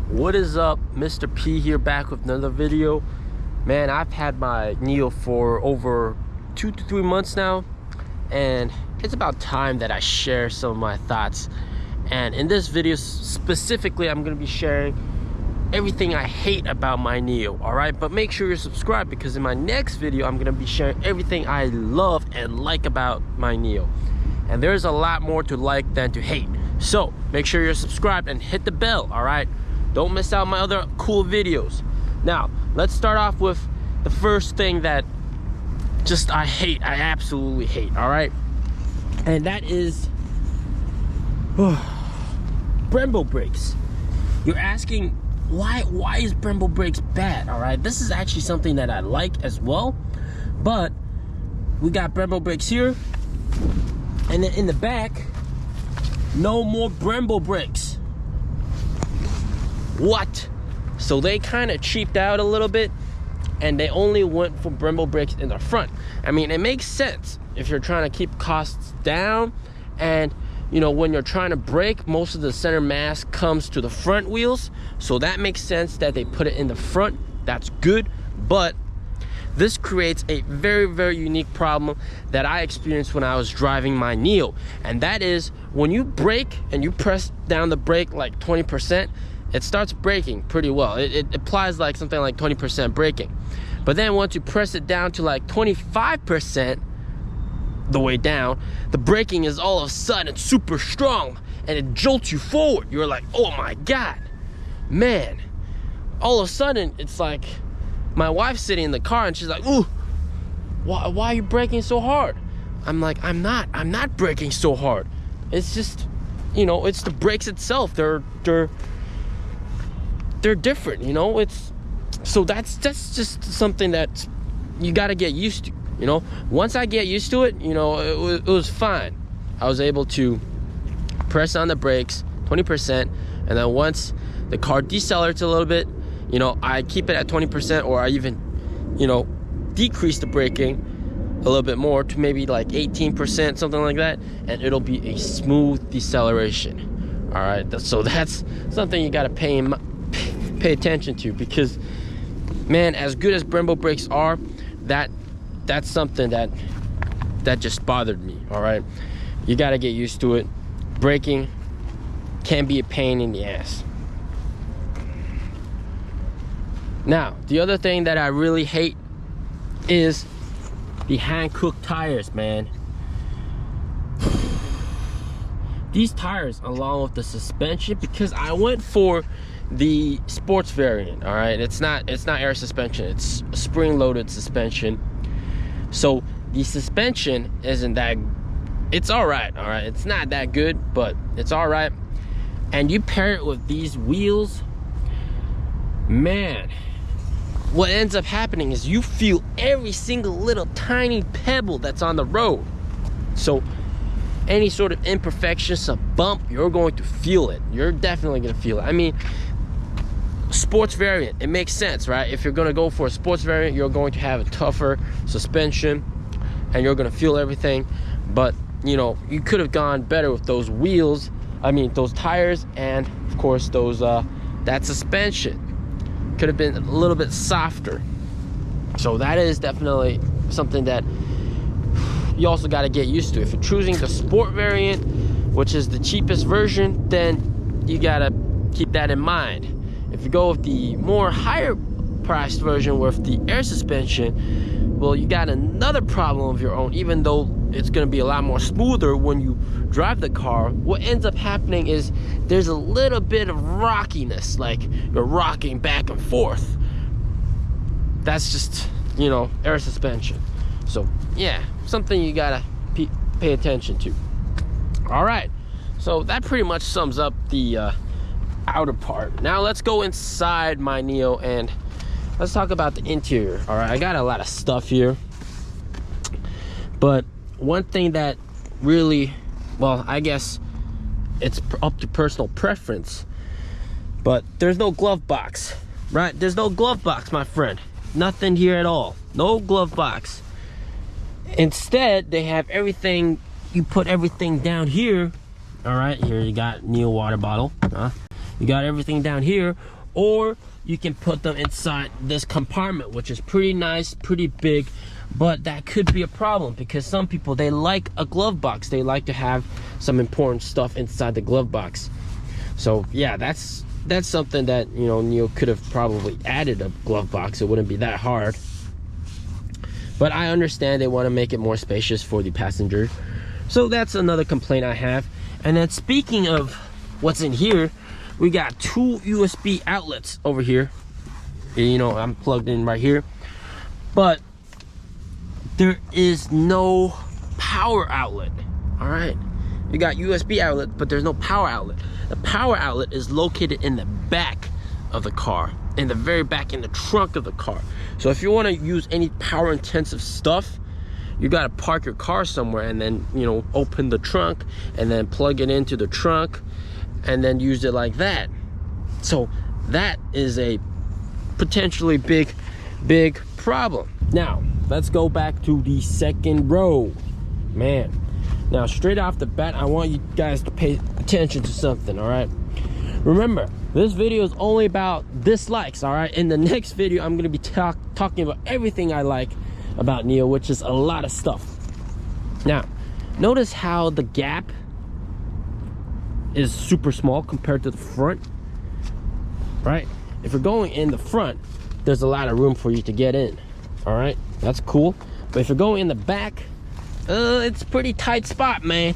What is up? Mr. P here, back with another video. Man, I've had my NIO for over 2 to 3 months now, and it's about time that I share some of my thoughts. And in this video specifically, I'm going to be sharing everything I hate about my NIO. All right, but make sure you're subscribed, because in my next video I'm going to be sharing everything I love and like about my NIO. And there's a lot more to like than to hate, so make sure you're subscribed and hit the bell. All right, don't miss out my other cool videos. Now let's start off with the first thing that I absolutely hate. All right, and that is Brembo Brakes. You're asking, why is Brembo Brakes bad? All right, this is actually something that I like as well, but we got Brembo Brakes here, and then in the back, no more Brembo Brakes. What? So they kind of cheaped out a little bit, and they only went for Brembo Brakes in the front. I mean, it makes sense if you're trying to keep costs down, and you know, when you're trying to brake, most of the center mass comes to the front wheels, so that makes sense that they put it in the front. That's good, but this creates a very, very unique problem that I experienced when I was driving my NIO, and that is when you brake and you press down the brake like 20%, it starts braking pretty well. It applies like something like 20% braking, but then once you press it down to like 25% the way down, the braking is all of a sudden super strong and it jolts you forward. You're like, oh my god, man. All of a sudden it's like my wife's sitting in the car and she's like, ooh, why are you braking so hard? I'm like, I'm not braking so hard. It's just, you know, it's the brakes itself. They're different, you know. It's so that's just something that you got to get used to, you know. Once I get used to it, you know, it was fine. I was able to press on the brakes 20%, and then once the car decelerates a little bit, you know, I keep it at 20%, or I even, you know, decrease the braking a little bit more to maybe like 18%, something like that, and it'll be a smooth deceleration. All right, so that's something you got to pay attention to, because man, as good as Brembo Brakes are, that's something that just bothered me. All right, you got to get used to it. Braking can be a pain in the ass. Now, the other thing that I really hate is the hand-cooked tires, man. These tires, along with the suspension, because I went for the sports variant. All right, it's not air suspension, it's spring-loaded suspension. So the suspension isn't that, it's all right. It's not that good, but it's all right. And you pair it with these wheels, man, what ends up happening is you feel every single little tiny pebble that's on the road. So any sort of imperfections, a bump, you're going to feel it. You're definitely going to feel it. I mean, sports variant, it makes sense, right? If you're going to go for a sports variant, you're going to have a tougher suspension and you're going to feel everything. But you know, you could have gone better with those wheels, I mean those tires, and of course those that suspension could have been a little bit softer. So that is definitely something that you also got to get used to. If you're choosing the sport variant, which is the cheapest version, then you got to keep that in mind. If you go with the more higher priced version with the air suspension, well, you got another problem of your own. Even though it's going to be a lot more smoother when you drive the car, what ends up happening is there's a little bit of rockiness, like you're rocking back and forth. That's just, you know, air suspension. So yeah, something you gotta pay attention to. All right, so that pretty much sums up the outer part. Now let's go inside my NIO and let's talk about the interior. All right, I got a lot of stuff here, but one thing that really, well, I guess it's up to personal preference, but there's no glove box, right? There's no glove box, my friend. Nothing here at all. No glove box. Instead, they have everything. You put everything down here. All right, here you got NIO water bottle. You got everything down here, or you can put them inside this compartment, which is pretty nice, pretty big. But that could be a problem because some people, they like a glove box. They like to have some important stuff inside the glove box. So yeah, that's something that, you know, NIO could have probably added a glove box. It wouldn't be that hard. But I understand they want to make it more spacious for the passenger. So that's another complaint I have. And then speaking of what's in here, we got 2 USB outlets over here. You know, I'm plugged in right here. But there is no power outlet. All right, you got USB outlet, but there's no power outlet. The power outlet is located in the back of the car, in the very back, in the trunk of the car. So if you want to use any power intensive stuff, you got to park your car somewhere and then, you know, open the trunk and then plug it into the trunk and then use it like that. So that is a potentially big problem. Now let's go back to the second row, man. Now straight off the bat, I want you guys to pay attention to something. All right, remember, this video is only about dislikes. All right, in the next video I'm going to be talking about everything I like about NIO, which is a lot of stuff. Now notice how the gap is super small compared to the front, right? If you're going in the front, there's a lot of room for you to get in. All right, that's cool. But if you're going in the back, it's a pretty tight spot, man.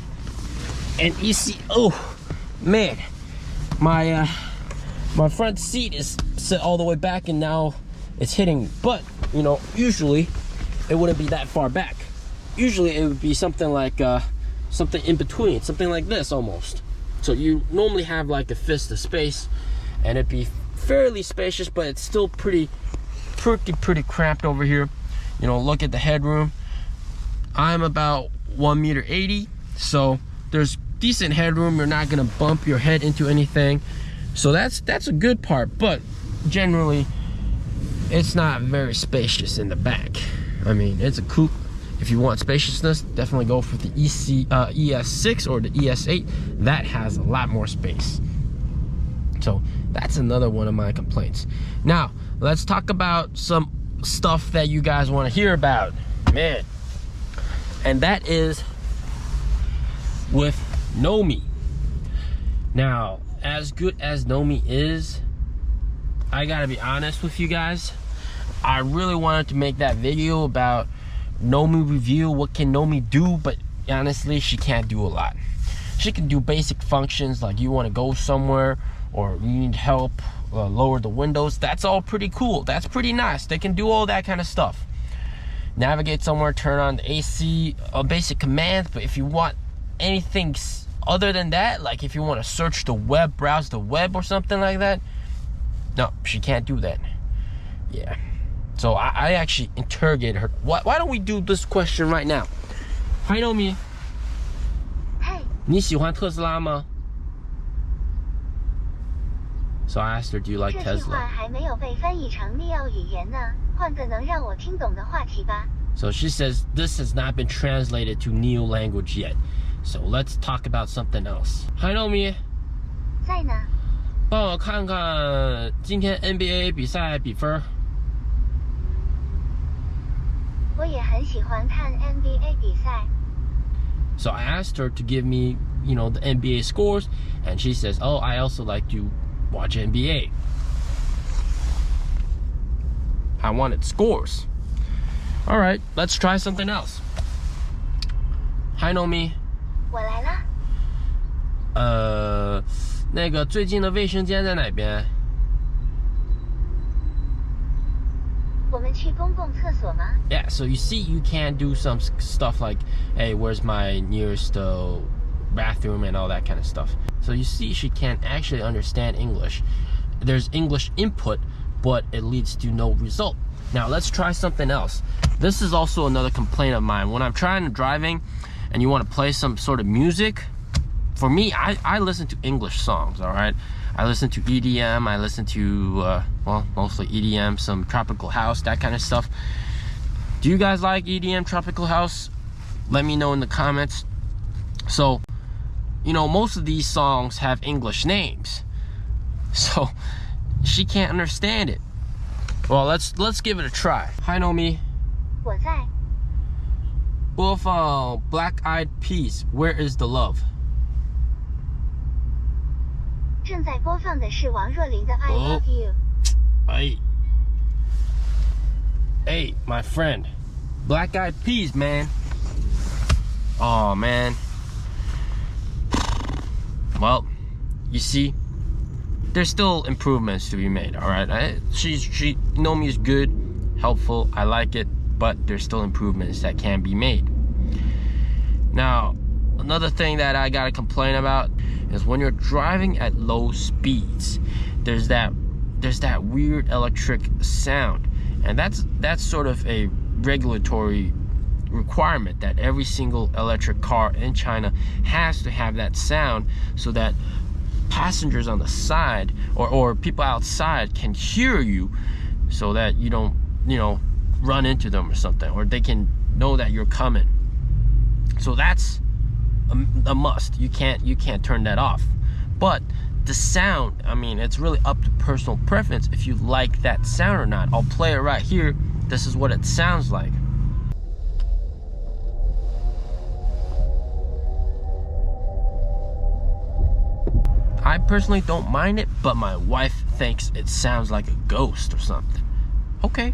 And you see, oh man, my front seat is set all the way back and now it's hitting. But you know, usually it wouldn't be that far back. Usually it would be something like something in between, something like this almost. So you normally have like a fist of space and it'd be fairly spacious, but it's still pretty cramped over here. You know, look at the headroom. I'm about 1.80 meters, so there's decent headroom. You're not gonna bump your head into anything, so that's a good part. But generally it's not very spacious in the back. I mean, it's a coupe. If you want spaciousness, definitely go for the ES6 or the ES8. That has a lot more space. So that's another one of my complaints. Now let's talk about some stuff that you guys want to hear about, man. And that is with Nomi. Now, as good as Nomi is, I gotta be honest with you guys, I really wanted to make that video about Nomi review. What can Nomi do? But honestly, she can't do a lot. She can do basic functions like you want to go somewhere or you need help, lower the windows. That's all pretty cool. That's pretty nice. They can do all that kind of stuff. Navigate somewhere, turn on the AC, basic commands. But if you want anything other than that, like if you want to search the web, browse the web or something like that, no, she can't do that. Yeah. So I actually interrogated her. Why don't we do this question right now? Hi, Nomi. Hey. 你喜欢特斯拉吗? So I asked her, do you like Tesla? 这句话还没有被翻译成NIO语言呢，换个能让我听懂的话题吧。 So she says this has not been translated to NIO language yet. So let's talk about something else. Hi, Nomi. 在呢。帮我看看今天 NBA 比赛比分。我也很喜欢看 NBA 比赛。 So I asked her to give me, you know, the NBA scores, and she says, "Oh, I also like to watch NBA." I wanted scores. All right, let's try something else. Hi, Nomi. 我来了。那个最近的卫生间在哪边？我们去公共厕所吗？ Yeah, so you see, you can do some stuff like, hey, where's my nearest bathroom and all that kind of stuff. So you see, she can't actually understand English. There's English input, but it leads to no result. Now let's try something else. This is also another complaint of mine. When I'm trying to driving and you want to play some sort of music, for me, I listen to English songs, all right? I listen to EDM, I listen to, well, mostly EDM, some tropical house, that kind of stuff. Do you guys like EDM, tropical house? Let me know in the comments. So, you know, most of these songs have English names. So, she can't understand it. Well, let's give it a try. Hi, Nomi. 我在 播放 Black Eyed Peas, Where is the Love? 正在播放的是王若琳的《I Oh. Love You》。 Hey, my friend. Black Eyed Peas, man. Oh, man. Well, you see, there's still improvements to be made, all right? Nomi is good, helpful, I like it, but there's still improvements that can be made. Now, another thing that I gotta complain about is when you're driving at low speeds, there's that weird electric sound, and that's sort of a regulatory requirement that every single electric car in China has to have that sound so that passengers on the side or people outside can hear you, so that you don't, run into them or something, or they can know that you're coming. So that's a must. You can't turn that off. But the sound, I mean, it's really up to personal preference if you like that sound or not. I'll play it right here. This is what it sounds like. I personally don't mind it, but my wife thinks it sounds like a ghost or something. Okay,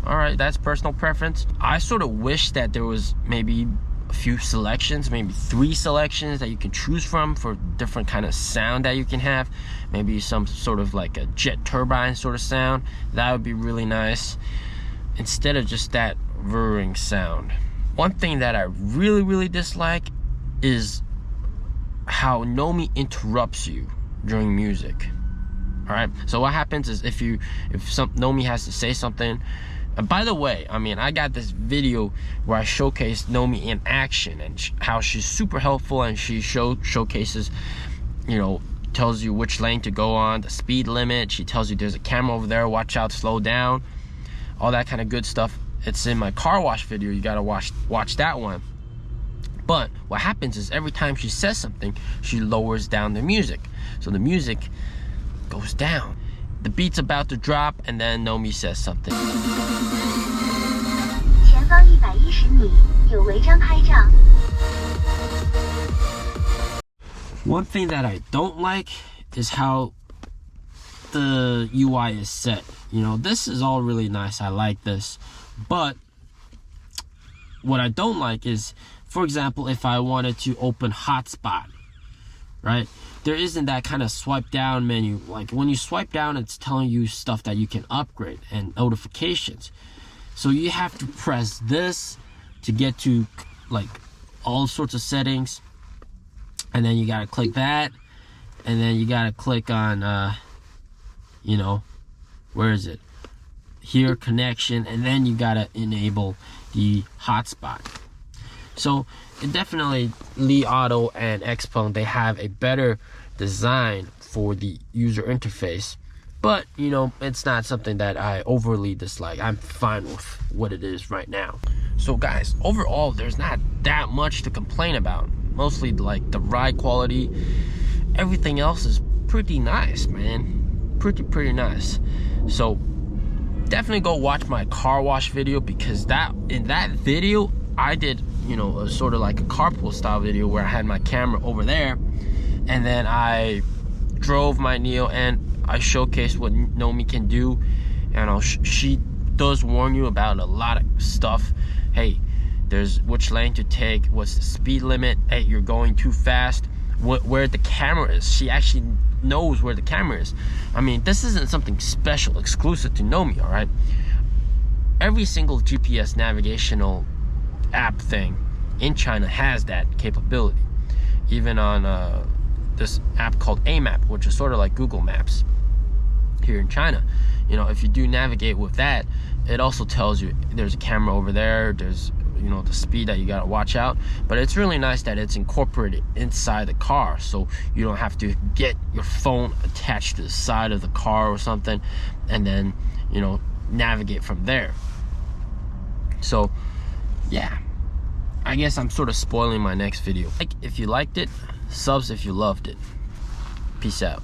all right, that's personal preference. I sort of wish that there was maybe a few selections, maybe 3 selections that you can choose from for different kind of sound that you can have. Maybe some sort of like a jet turbine sort of sound. That would be really nice, instead of just that whirring sound. One thing that I really dislike is how Nomi interrupts you during music. All right, so what happens is if Nomi has to say something, and by the way, I mean, I got this video where I showcase Nomi in action and how she's super helpful, and she showcases, tells you which lane to go on, the speed limit. She tells you there's a camera over there, watch out, slow down, all that kind of good stuff. It's in my car wash video. You gotta watch that one. But what happens is every time she says something, she lowers down the music. So the music goes down. The beat's about to drop, and then Nomi says something. 前方110米，有违章拍照。 One thing that I don't like is how the UI is set. This is all really nice. I like this. But what I don't like is, for example, if I wanted to open hotspot, right? There isn't that kind of swipe down menu. Like when you swipe down, it's telling you stuff that you can upgrade and notifications. So you have to press this to get to like all sorts of settings. And then you gotta click that. And then you gotta click on, where is it? Here, connection. And then you gotta enable the hotspot. So it definitely, Li Auto and XPENG, they have a better design for the user interface, but it's not something that I overly dislike. I'm fine with what it is right now. So guys, overall, there's not that much to complain about. Mostly like the ride quality, everything else is pretty nice, man. Pretty nice. So definitely go watch my car wash video, because in that video I did a sort of like a carpool style video where I had my camera over there, and then I drove my NIO and I showcased what Nomi can do. And she does warn you about a lot of stuff. Hey, there's which lane to take, what's the speed limit, hey, you're going too fast, where the camera is. She actually knows where the camera is. I mean, this isn't something special exclusive to Nomi, all right? Every single GPS navigational app thing in China has that capability. Even on this app called AMAP, which is sort of like Google Maps here in China, if you do navigate with that, it also tells you there's a camera over there, there's the speed that you gotta watch out. But it's really nice that it's incorporated inside the car, so you don't have to get your phone attached to the side of the car or something and then navigate from there. So yeah, I guess I'm sort of spoiling my next video. Like if you liked it, subs if you loved it. Peace out.